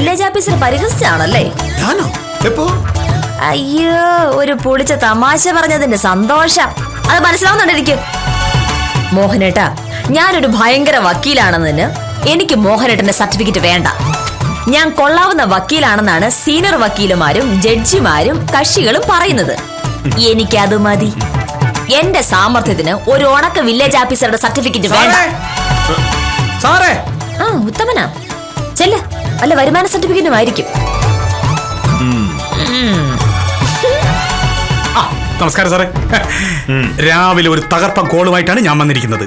Village officer പരിഹസിച്ചാണല്ലേ? അയ്യോ, ഒരു പൊളിച്ച തമാശ പറഞ്ഞതിന്റെ സന്തോഷം അത് മനസ്സിലാവുന്നുണ്ട് എനിക്ക്. മോഹനേട്ടാ, ഞാനൊരു ഭയങ്കര വക്കീലാണെന്നതിന് എനിക്ക് മോഹനേട്ടന്റെ സർട്ടിഫിക്കറ്റ് വേണ്ട. ഞാൻ കൊള്ളാവുന്ന വക്കീലാണെന്നാണ് സീനിയർ വക്കീലുമാരും ജഡ്ജിമാരും കക്ഷികളും പറയുന്നത്. എനിക്കത് മതി. എന്റെ സാമർത്ഥ്യത്തിന് ഒരു ഉണക്ക വില്ലേജ് ഓഫീസറുടെ സർട്ടിഫിക്കറ്റ് വേണ്ട. ആ ഉത്തമനാ, ചെല്ല, വല്ല വരുമാന സർട്ടിഫിക്കറ്റും ആയിരിക്കും. നമസ്കാരം സാറേ. രാവിലെ ഒരു തകർപ്പൻ കോളുമായിട്ടാണ് ഞാൻ വന്നിരിക്കുന്നത്.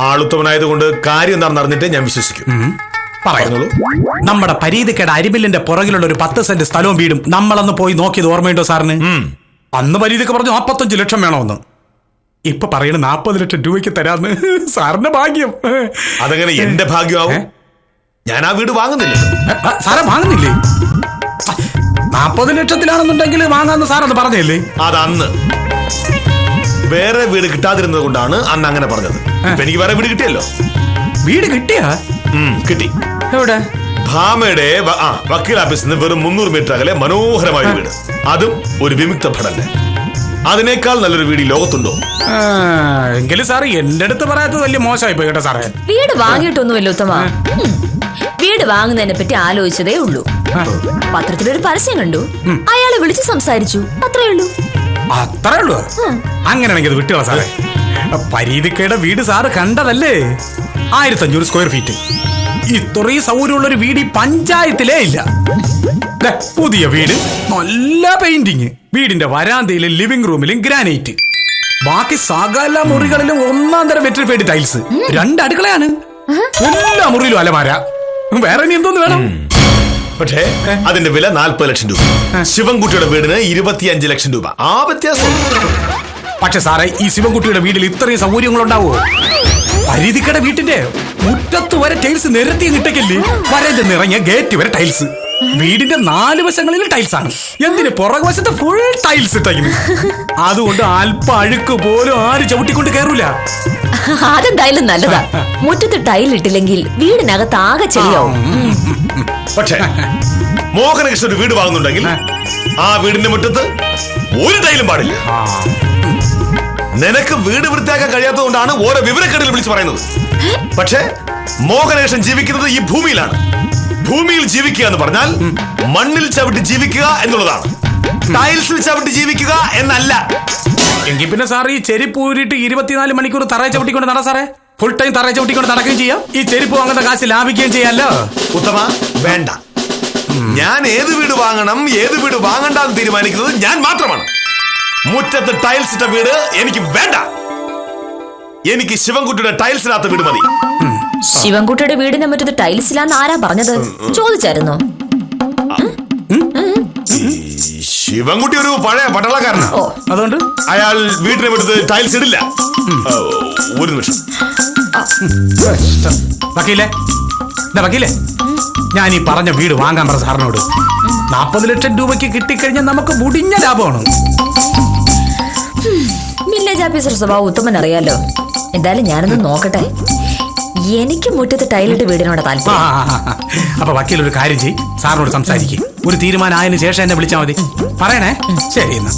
ആളുത്തവനായതുകൊണ്ട് കാര്യം എന്താണെന്ന് അറിഞ്ഞിട്ട് ഞാൻ വിശ്വസിക്കും. പറയുന്നുള്ളൂ. നമ്മുടെ പരീതിക്കട അരിമില്ലിന്റെ പുറകിലുള്ള ഒരു 10 സെന്റ് സ്ഥലവും വീടും നമ്മളന്ന് പോയി നോക്കിയത് ഓർമ്മയുണ്ടോ സാറിന്? അന്ന് പരീതിക്ക് പറഞ്ഞു 45 ലക്ഷം വേണമെന്ന്. ഇപ്പൊ പറയണ 40 ലക്ഷം രൂപയ്ക്ക് തരാന്ന്. സാറിന്റെ ഭാഗ്യം. അതെങ്ങനെ എന്റെ ഭാഗ്യമാവും? ഞാൻ ആ വീട് വാങ്ങുന്നില്ല. സാറെ വാങ്ങുന്നില്ലേ? 40 ലക്ഷത്തിലാണെന്നുണ്ടെങ്കിൽ വാങ്ങാന്ന് സാറത് പറഞ്ഞല്ലേ? അതന്ന് വേറെ വീട് കിട്ടാതിരുന്നത് കൊണ്ടാണ് അന്ന് അങ്ങനെ പറഞ്ഞത്. എനിക്ക് വേറെ വീട് കിട്ടിയല്ലോ. വീട് കിട്ടിയാ? കിട്ടി. എവിടെ? ഭാമയുടെ വക്കീൽ ഓഫീസിൽ നിന്ന് വെറും 300 മീറ്റർ അകലെ മനോഹരമായ വീട്. അതും ഒരു വിമുക്ത ഭടന്റെ. അതിനേക്കാൾ നല്ലൊരു വീട് ഈ ലോകത്തുണ്ടോ? എങ്കിലും സാറ് എന്റെ അടുത്ത് പറയാത്തത് വലിയ മോശമായി പോയി കേട്ടോ സാറേ. വീട് വാങ്ങിയിട്ടൊന്നുമല്ല ഉത്തമ. വീട് വാങ്ങുന്നതിനെ പറ്റി ആലോചിച്ചതേ ഉള്ളൂ. പത്രത്തിലൊരു പരസ്യം കണ്ടു, അയാളെ വിളിച്ച് സംസാരിച്ചു, അത്രേ ഉള്ളൂ. അത്രേ ഉള്ളൂ? അങ്ങനെയാണെങ്കിൽ അത് വിട്ടുകള സാറേ. പരീതിക്കയുടെ വീട് സാറ് കണ്ടതല്ലേ? 1500 സ്ക്വയർ ഫീറ്റ്. ഇത്രയും സൗകര്യമുള്ള ഒരു വീട് ഈ പഞ്ചായത്തിലേ ഇല്ല. പുതിയ വീട്, നല്ല പെയിന്റിങ്, വീടിന്റെ വരാന്തയിലും ലിവിംഗ് റൂമിലും ഗ്രാനൈറ്റ്, ബാക്കി സകല മുറികളിലും 1-ാം തരം വെട്രിഫൈഡ് ടൈൽസ്, 2 അടുക്കളയാണ്, എല്ലാ മുറിയിലും അലമാര. വേറെ ഇനി എന്തോന്ന് വേണം? പക്ഷേ അതിന്റെ വില 40 ലക്ഷം രൂപ. ശിവൻകുട്ടിയുടെ വീടിന് 25 ലക്ഷം രൂപ. ആ വ്യത്യാസം. പക്ഷെ സാറേ, ഈ ശിവൻകുട്ടിയുടെ വീട്ടിൽ ഇത്രയും സൗകര്യങ്ങൾ ഉണ്ടാവുമോ? പരീതിക്കട വീട്ടിന്റെ മുറ്റത്ത് വരെ ടൈൽസ് നിരത്തി കിട്ടക്കില്ലേ? വരന്റെ നിറഞ്ഞ ഗേറ്റ് വരെ ടൈൽസ്. വീടിന്റെ 4 വശങ്ങളിലും ടൈൽസ് ആണ്. എന്തിന് പുറകുവശത്ത് ഫുൾ ടൈൽസ് ഇട്ടു. അതുകൊണ്ട് അല്പ അഴുക്ക് പോലും ആര് ചവിട്ടിക്കൊണ്ട് കയറൂല. അതെന്തായാലും നല്ലതാ. മുറ്റത്ത് ടൈൽ ഇട്ടില്ലെങ്കിൽ വീടിനകത്ത് ആകെ ചെളിയാവും. പക്ഷേ മോഹനകൃഷ്ണൻ ഒരു വീട് വാങ്ങുന്നുണ്ടെങ്കിൽ ആ വീടിന്റെ മുറ്റത്ത് ഒരു ടൈലും പാടില്ല. നിനക്ക് വീട് വൃത്തിയാക്കാൻ കഴിയാത്തതുകൊണ്ടാണ് ഓരോ വിവരക്കേടിൽ വിളിച്ചു പറയുന്നത്. പക്ഷേ മോഹനകൃഷ്ണൻ ജീവിക്കുന്നത് ഈ ഭൂമിയിലാണ്. ഭൂമിയിൽ ജീവിക്കുക എന്ന് പറഞ്ഞാൽ മണ്ണിൽ ചവിട്ടി ജീവിക്കുക എന്നുള്ളതാണ്, ടൈൽസിൽ ചവിട്ടി ജീവിക്കുക എന്നല്ല. എങ്കിൽ പിന്നെ സാർ ഈ ചെരുപ്പ് ഊരിട്ട് 24 മണിക്കൂർ തറയെ ചവിട്ടിക്കൊണ്ട് നട സാറേ. ഫുൾ ടൈം തറയെ ചവിട്ടിക്കൊണ്ട് നടക്കുകയും ചെയ്യാം. ഈ ചെരുപ്പ് വാങ്ങുന്ന കാശ് ലാഭിക്കുകയും ചെയ്യാമല്ലോ. ഉത്തമ, വേണ്ട. ഞാൻ ഏത് വീട് വാങ്ങണം ഏത് വീട് വാങ്ങണ്ടെന്ന് തീരുമാനിക്കുന്നത് ഞാൻ മാത്രമാണ്. മുറ്റത്ത് ടൈൽസ് ഇട്ട വീട് എനിക്ക് വേണ്ട. എനിക്ക് ശിവൻകുട്ടിയുടെ ടൈൽസിനകത്ത് വീട് മതി. ശിവൻകുട്ടിയുടെ വീടിന്റെ മുറ്റത്ത് ടൈൽസ് ഇല്ലാന്ന് ആരാ പറഞ്ഞത്? ചോദിച്ചായിരുന്നോ? ശിവൻകുട്ടി ഒരു പഴയ പട്ടാളക്കാരനാ. അതുകൊണ്ട് അയാൾ വീടിനെ മുറ്റത്ത് ടൈൽസ് ഇടില്ല. ഒരു നിമിഷം. വക്കീലേ, വക്കീലേ, ഞാൻ ഈ പറഞ്ഞ വീട് വാങ്ങാൻ പറ സാറിനോട്. 40 ലക്ഷം രൂപയ്ക്ക് കിട്ടിക്കഴിഞ്ഞാൽ നമുക്ക് മുടിഞ്ഞ ലാഭമാണ്. വില്ലേജ് ഓഫീസർ സ്വഭാവം ഉത്തമൻ അറിയാലോ. എന്തായാലും ഞാനൊന്ന് നോക്കട്ടെ. എനിക്ക് മുറ്റത്ത് ടൈലിട്ട് വീടിനോട് താല്പര്യം. അപ്പൊ വക്കീൽ ഒരു കാര്യം ചെയ്യും, സാറിനോട് സംസാരിക്കും. ഒരു തീരുമാനം ആയതിനു ശേഷം എന്നെ വിളിച്ചാൽ മതി. പറയണേ. ശരി എന്നാ.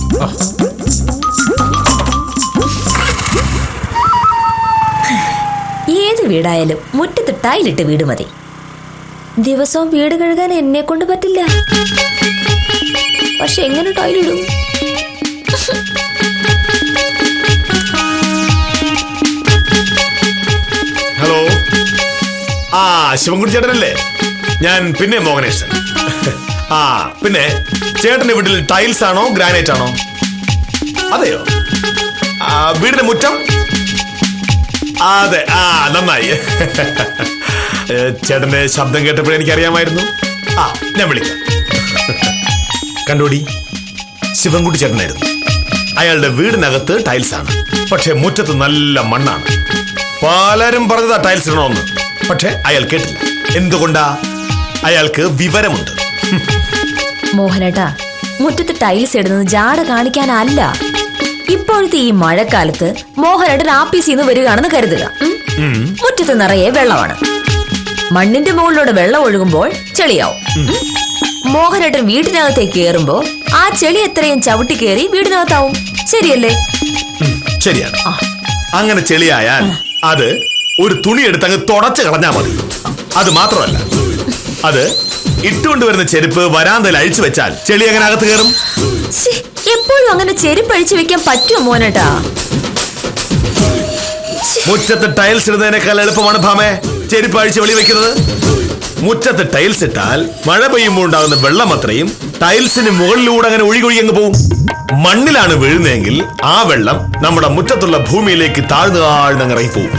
ഏത് വീടായാലും മുറ്റത്ത് ടൈലിട്ട് വീട് മതി. ദിവസവും വീട് കഴുകാൻ എന്നെ കൊണ്ട് പറ്റില്ല. പക്ഷെ എങ്ങനെ ടൈലിടും? ഹലോ, ശിവൻകുട്ടി ചേട്ടനല്ലേ? ഞാൻ പിന്നെ മോഹനേശൻ. പിന്നെ ചേട്ടന്റെ വീട്ടിൽ ടൈൽസ് ആണോ ഗ്രാനൈറ്റ് ആണോ? അതെയോ? വീടിന്റെ മുറ്റം? അതെ. നന്നായി. ചേട്ടന്റെ ശബ്ദം കേട്ടപ്പോഴേ എനിക്കറിയാമായിരുന്നു. ഞാൻ വിളിക്കാം. കണ്ടോടി, ശിവൻകുട്ടി ചേട്ടനായിരുന്നു. അയാളുടെ വീടിനകത്ത് ടൈൽസ് ആണ്, പക്ഷെ മുറ്റത്ത് നല്ല മണ്ണാണ്. പലരും പറഞ്ഞതാ ടൈൽസ് ഇടണമെന്ന്, പക്ഷെ അയാൾ കേട്ടില്ല. എന്തുകൊണ്ടാ? അയാൾക്ക് വിവരമുണ്ട്. മോഹനേട്ടാ, മുറ്റത്ത് ടൈൽസ് ഇടുന്നത് ജാട കാണിക്കാനല്ല. ഇപ്പോഴത്തെ ഈ മഴക്കാലത്ത് മോഹനേട്ടൻ ആപ്പീസിൽ നിന്ന് വരികയാണെന്ന് കരുതുക. മുറ്റത്ത് നിറയെ വെള്ളമാണ്. മണ്ണിന്റെ മുകളിലൂടെ വെള്ളം ഒഴുകുമ്പോൾ ചെളിയാവും. മോഹനേട്ടൻ വീട്ടിനകത്തേക്ക് കയറുമ്പോ ആ ചെളി എത്രയും ചവിട്ടി കയറി വീടിനകത്താവും. ശരിയല്ലേ? ശരിയാണ്. അങ്ങനെ ചെളിയായാൽ അത് ഒരു തുണി എടുത്ത് അങ്ങ് തുടച്ച് കളഞ്ഞാൽ മതി. അത് മാത്രമല്ല, അത് ഇട്ടുകൊണ്ടുവരുന്ന ചെരുപ്പ് വരാന്തയിൽ അഴിച്ചു വെച്ചാൽ ചെളി എങ്ങനെ അകത്ത് കയറും? എപ്പോഴും അങ്ങനെ ചെരുപ്പ് അഴിച്ചു വെക്കാൻ പറ്റുമോ മോനേട്ടാ? മുറ്റത്ത് ടൈൽസ് ഇടുന്നതിനേക്കാൾ എളുപ്പമാണ് ഭാമേ ചെരുപ്പ് അഴിച്ച് വെളി വെക്കുന്നത്. മുറ്റത്ത് ടൈൽസ് ഇട്ടാൽ മഴ പെയ്യുമ്പോൾ ഉണ്ടാകുന്ന വെള്ളം അത്രയും ടൈൽസിന് മുകളിലൂടെ അങ്ങനെ ഒഴുകി അങ്ങ് പോവും. മണ്ണിലാണ് വീഴുന്നതെങ്കിൽ ആ വെള്ളം നമ്മുടെ മുറ്റത്തുള്ള ഭൂമിയിലേക്ക് താഴ്ന്നങ്ങ് ഇറങ്ങിപ്പോവും.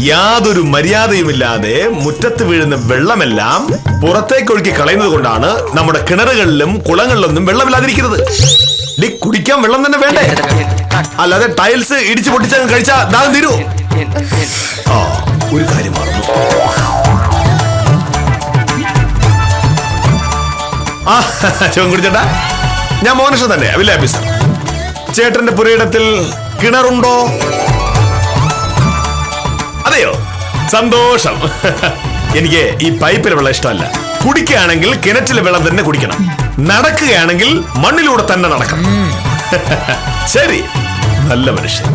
യാതൊരു മര്യാദയുമില്ലാതെ മുറ്റത്ത് വീഴുന്ന വെള്ളമെല്ലാം പുറത്തേക്ക് ഒഴുക്കി കളയുന്നത് കൊണ്ടാണ് നമ്മുടെ കിണറുകളിലും കുളങ്ങളിലൊന്നും വെള്ളമില്ലാതിരിക്കുന്നത്. കുടിക്കാൻ വെള്ളം തന്നെ വേണ്ടേ? അല്ലാതെ ടൈൽസ് ഇടിച്ചു പൊട്ടിച്ചങ്ങ് കഴിച്ചാ ദാഹം തീരൂ. ആ ഒരു കാര്യം മറന്നു. ചേട്ടാ, ഞാൻ മോനേഷ് തന്നെ വില്ലേജ് ഓഫീസർ. ചേട്ടന്റെ പുരയിടത്തിൽ കിണറുണ്ടോ? അതെയോ, സന്തോഷം. എനിക്ക് ഈ പൈപ്പിലെ വെള്ളം ഇഷ്ടമല്ല. കുടിക്കുകയാണെങ്കിൽ കിണറ്റിലെ വെള്ളം തന്നെ കുടിക്കണം. നടക്കുകയാണെങ്കിൽ മണ്ണിലൂടെ തന്നെ നടക്കണം. ശരി, നല്ല മനുഷ്യൻ.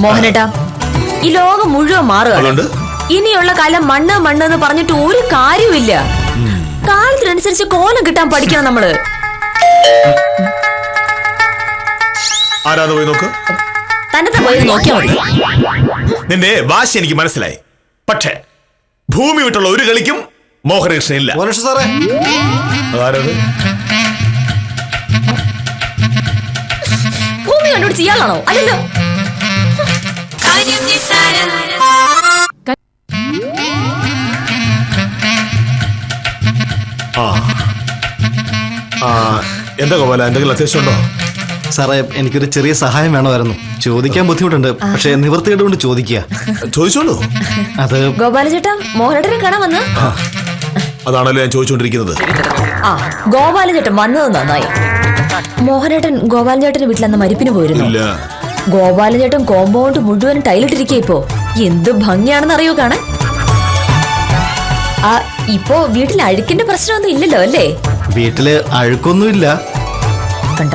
മോഹനേട്ടാ, ഈ ലോകം മുഴുവൻ മാറുകയാണ്. ഇനിയുള്ള കാലം മണ്ണ് മണ്ണ് എന്ന് പറഞ്ഞിട്ട് ഒരു കാര്യമില്ല. കാലത്തിനനുസരിച്ച് കോലം കിട്ടാൻ പഠിക്കണം നമ്മള്. ആരാന്ന് പോയി നോക്ക്. തന്നെ പോയി നോക്കിയാ മതി. നിന്റെ വാശി എനിക്ക് മനസ്സിലായി. പക്ഷേ ഭൂമി വിട്ടുള്ള ഒരു കളിക്കും മോഹനകൃഷ്ണൻ ഇല്ല. മോനേഷ് സാറേ, ഭൂമി കണ്ടുപിടിച്ച് ഇയാളാണോ? അല്ലല്ലോ. എന്താ ഗോപാല, എന്തെങ്കിലും അത്യാവശ്യമുണ്ടോ? സാറേ, എനിക്കൊരു ചെറിയ സഹായം വേണമായിരുന്നു. ചോദിക്കാൻ ബുദ്ധിമുട്ടുണ്ട്, പക്ഷെ നിവൃത്തിയുടെ കൊണ്ട് ചോദിക്കുക. ചോദിച്ചോളൂ. അത് ഗോപാല ചേട്ടാ, മോഹനേട്ടനെ കാണാൻ വന്ന അതാണല്ലോ ഞാൻ ചോദിച്ചോണ്ടിരിക്കുന്നത്. ആ, ഗോപാലൻ ചേട്ടൻ വന്നത് നന്നായി. മോഹനേട്ടൻ ഗോപാലൻ ചേട്ടന്റെ വീട്ടിലന്ന് മരിപ്പിന് പോയിരുന്നു. ഗോപാലൻ ചേട്ടൻ കോമ്പൗണ്ട് മുഴുവൻ ടൈലിട്ടിരിക്കുക. ഇപ്പോ എന്ത് ഭംഗിയാണെന്ന് അറിയോ കാണാൻ. ആ, ഇപ്പോ വീട്ടിൽ അഴുക്കിന്റെ പ്രശ്നമൊന്നും ഇല്ലല്ലോ അല്ലേ? വീട്ടില് അഴുക്കൊന്നുമില്ല. കണ്ട,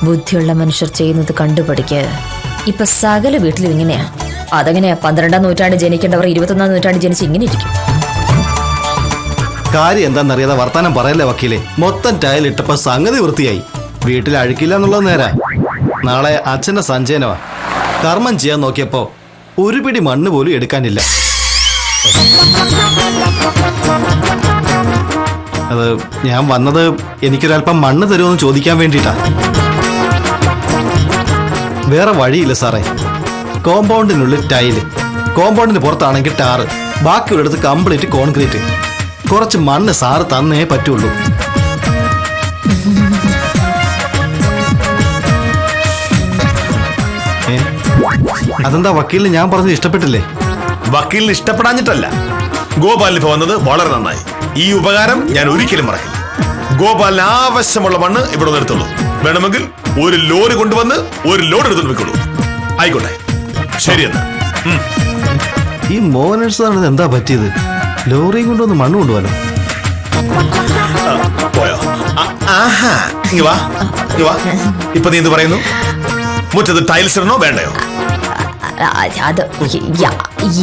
ബുദ്ധിയുള്ള മനുഷ്യർ ചെയ്യുന്നത് കണ്ടുപഠിക്ക്. ഇപ്പൊ സകല വീട്ടിലും ഇങ്ങനെയാ. അതെങ്ങനെയാ? 12-ാം നൂറ്റാണ്ട് ജനിക്കേണ്ടവർ 21-ാം നൂറ്റാണ്ട് ജനിച്ച് ഇങ്ങനെ ഇരിക്കും. കാര്യം എന്താണെന്നറിയാതെ വർത്താനം പറയല്ലേ വക്കീലെ. മൊത്തം ടൈൽ ഇട്ടപ്പോ സംഗതി വൃത്തിയായി. വീട്ടിൽ അഴുക്കില്ല എന്നുള്ളത് നേരാ. നാളെ അച്ഛന്റെ സഞ്ചയനവാ. കർമ്മം ചെയ്യാൻ നോക്കിയപ്പോ ഒരു പിടി മണ്ണ് പോലും എടുക്കാനില്ല. അത് ഞാൻ വന്നത് എനിക്കൊരല്പം മണ്ണ് തരുമെന്ന് ചോദിക്കാൻ വേണ്ടിയിട്ടാ. വേറെ വഴിയില്ല സാറേ. കോമ്പൗണ്ടിനുള്ളിൽ ടൈല്, കോമ്പൗണ്ടിന് പുറത്താണെങ്കിൽ ടാറ്, ബാക്കിയുള്ളടത്ത് കംപ്ലീറ്റ് കോൺക്രീറ്റ്. കുറച്ച് മണ്ണ് സാറ് തന്നേ പറ്റുള്ളൂ. അതെന്താ വക്കീലിന് ഞാൻ പറഞ്ഞത് ഇഷ്ടപ്പെട്ടില്ലേ? വക്കീലിന് ഇഷ്ടപ്പെടാഞ്ഞിട്ടല്ല, ഗോപാലിന് ഇപ്പൊ വന്നത് വളരെ നന്നായി. ഈ ഉപകാരം ഞാൻ ഒരിക്കലും മറക്കില്ല. ഗോപാലിന് ആവശ്യമുള്ള മണ്ണ് ഇവിടെ നിർത്തുള്ളൂ. വേണമെങ്കിൽ ഒരു ലോറി കൊണ്ടുവന്ന് ഒരു ലോഡ് എടുത്തു വെക്കുള്ളൂ. ആയിക്കോട്ടെ, ശരിയെന്നാ. ഈ മോഹനേഷ് സാറിന് എന്താ പറ്റിയത്? ലോറിയും കൊണ്ടുവന്ന് മണ്ണ് കൊണ്ടുപോകാനോ? പോയോ? ഇപ്പൊ നീ എന്ത് പറയുന്നു? മുറ്റത്ത് ടൈൽസ് ഇടണോ വേണ്ടയോ? അത്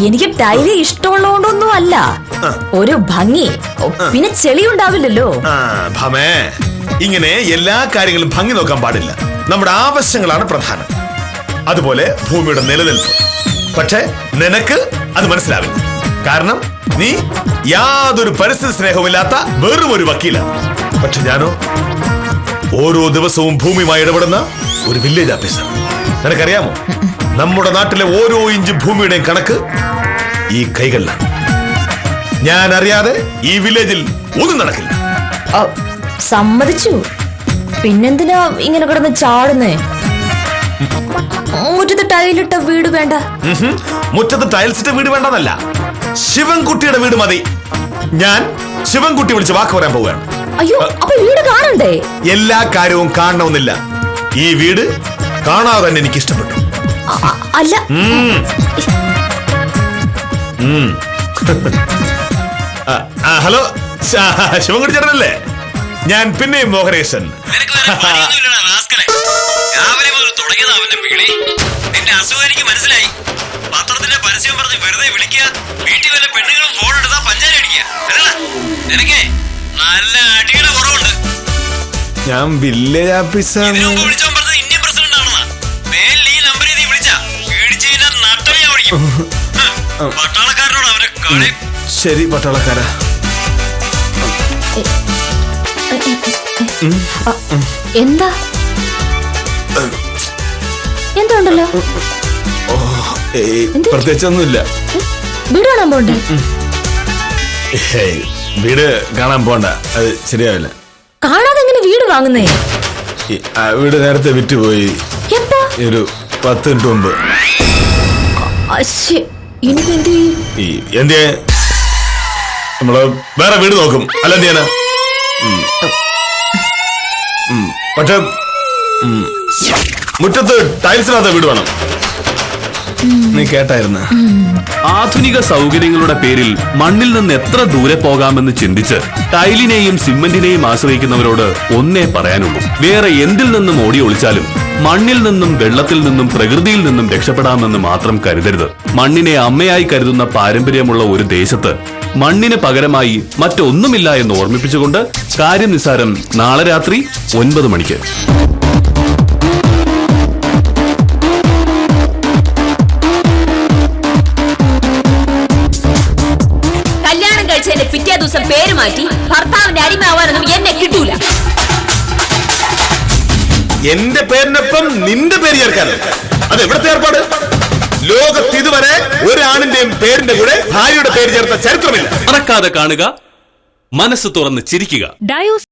എനിക്ക് ടൈല് ഇഷ്ടമുള്ളതുകൊണ്ടൊന്നും അല്ല. ഒരു ഭംഗി, പിന്നെ ചെളി ഉണ്ടാവില്ലല്ലോ. ഭമേ, ഇങ്ങനെ എല്ലാ കാര്യങ്ങളും ഭംഗി നോക്കാൻ പാടില്ല. നമ്മുടെ ആവശ്യങ്ങളാണ് പ്രധാനം. അതുപോലെ ഭൂമിയുടെ നിലനിൽപ്പ്. പക്ഷെ നിനക്ക് അത് മനസ്സിലാവില്ല. കാരണം നീ യാതൊരു പരിസ്ഥിതി സ്നേഹവുമില്ലാത്ത വെറും ഒരു വക്കീലാണ്. പക്ഷെ ഞാനോ ഓരോ ദിവസവും ഭൂമിയുമായി ഇടപെടുന്ന ഒരു വില്ലേജ് ഓഫീസർ. നിനക്കറിയാമോ, നമ്മുടെ നാട്ടിലെ ഓരോ ഇഞ്ച് ഭൂമിയുടെയും കണക്ക് ഈ കൈകളിലാണ്. ഞാൻ അറിയാതെ ഈ വില്ലേജിൽ ഒന്നും നടക്കില്ല. സമ്മതിച്ചു. പിന്നെന്തിനാ ഇങ്ങനെ കിടന്ന് ചാടുന്നേ? മുറ്റത്ത് ടൈലിട്ട വീട് വേണ്ട. മുറ്റത്ത് ടൈൽസ് ഇട്ട വീട് വേണ്ടെന്നല്ല, ശിവൻകുട്ടിയുടെ വീട് മതി. ഞാൻ ശിവൻകുട്ടി വിളിച്ച് വാക്ക് പറയാൻ പോവുകയാണ്. അയ്യോ, അപ്പൊ വീട് കാണണ്ടേ? എല്ലാ കാര്യവും കാണണമെന്നില്ല. ഈ വീട് കാണാതെ തന്നെ എനിക്ക് ഇഷ്ടപ്പെട്ടു. അല്ല, ഹലോ ശിവൻകുട്ടി ചേട്ടനല്ലേ? ഞാൻ പിന്നെയും മോഹനേശൻ. രാവിലെ മുതൽ തുടങ്ങിയതാ അവന്റെ വിളി. നിന്റെ അസുഖം എനിക്ക് മനസ്സിലായി. പത്രത്തിന്റെ പരസ്യം പറഞ്ഞ് വെറുതെ വിളിക്കുക, വീട്ടിൽ വല്ല പെണ്ണുങ്ങളും ഫോൺ എടുത്താ പഞ്ചാര അടിക്കുക. നിനക്കേ നല്ല അടിയുടെ കുറവുണ്ട്. ഞാൻ വില്ലേജ് ഓഫീസർ. ഇതിനു മുമ്പ് വിളിച്ചോ പറഞ്ഞത് ഇന്ത്യൻ പ്രസിഡന്റ് ആണെന്നാ. മേലിൽ ഈ നമ്പറിൽ നീ വിളിച്ചാ വീടിച്ച് നട്ടലിയാ വിളിക്കും. പട്ടാളക്കാരനോട് അവരെ കളി. ശരി പട്ടാളക്കാരാ. എന്താ എന്തുണ്ടല്ലോ? പ്രത്യേകിച്ചൊന്നുമില്ല. വീട് കാണാൻ പോണ്ടേ? വീട് കാണാൻ പോണ്ട, അത് ശരിയാവില്ല. കാണാതെ എങ്ങനെ വീട് വാങ്ങുന്നേ? വീട് നേരത്തെ വിറ്റുപോയി. എപ്പോ? ഒരു 10 മിനിറ്റ് മുമ്പ്. എന്ത് നമ്മള് വേറെ വീട് നോക്കും, അല്ല എന്ത് ചെയ്യാനാ? പക്ഷെ മുറ്റത്ത് ടൈൽസിനകത്ത് വീട് വേണം. നീ കേട്ടായിരുന്ന? ആധുനിക സൗകര്യങ്ങളുടെ പേരിൽ മണ്ണിൽ നിന്ന് എത്ര ദൂരെ പോകാമെന്ന് ചിന്തിച്ച് ടൈലിനെയും സിമന്റിനെയും ആശ്രയിക്കുന്നവരോട് ഒന്നേ പറയാനുള്ളൂ: വേറെ എന്തിൽ നിന്നും ഓടി ഒളിച്ചാലും മണ്ണിൽ നിന്നും വെള്ളത്തിൽ നിന്നും പ്രകൃതിയിൽ നിന്നും രക്ഷപ്പെടാമെന്ന് മാത്രം കരുതരുത്. മണ്ണിനെ അമ്മയായി കരുതുന്ന പാരമ്പര്യമുള്ള ഒരു ദേശത്ത് മണ്ണിന് പകരമായി മറ്റൊന്നുമില്ല എന്ന് ഓർമ്മിപ്പിച്ചുകൊണ്ട് കാര്യം നിസ്സാരം നാളെ രാത്രി 9 മണിക്ക്. കല്യാണം കഴിച്ചതിന്റെ പിറ്റേ ദിവസം പേര് മാറ്റി ഭർത്താവിന്റെ അടിമാവാനൊന്നും എന്നെ കിട്ടൂല. എന്റെ പേരിനൊപ്പം നിന്റെ പേര് ചേർക്കാനോ? അത് എവിടത്തെ ഏർപ്പാട്? ലോകത്ത് ഇതുവരെ ഒരാണിന്റെയും പേരിന്റെ കൂടെ ഭാര്യയുടെ പേര് ചേർത്ത ചരിത്രമില്ല. മറക്കാതെ കാണുക, മനസ്സ് തുറന്ന് ചിരിക്കുക.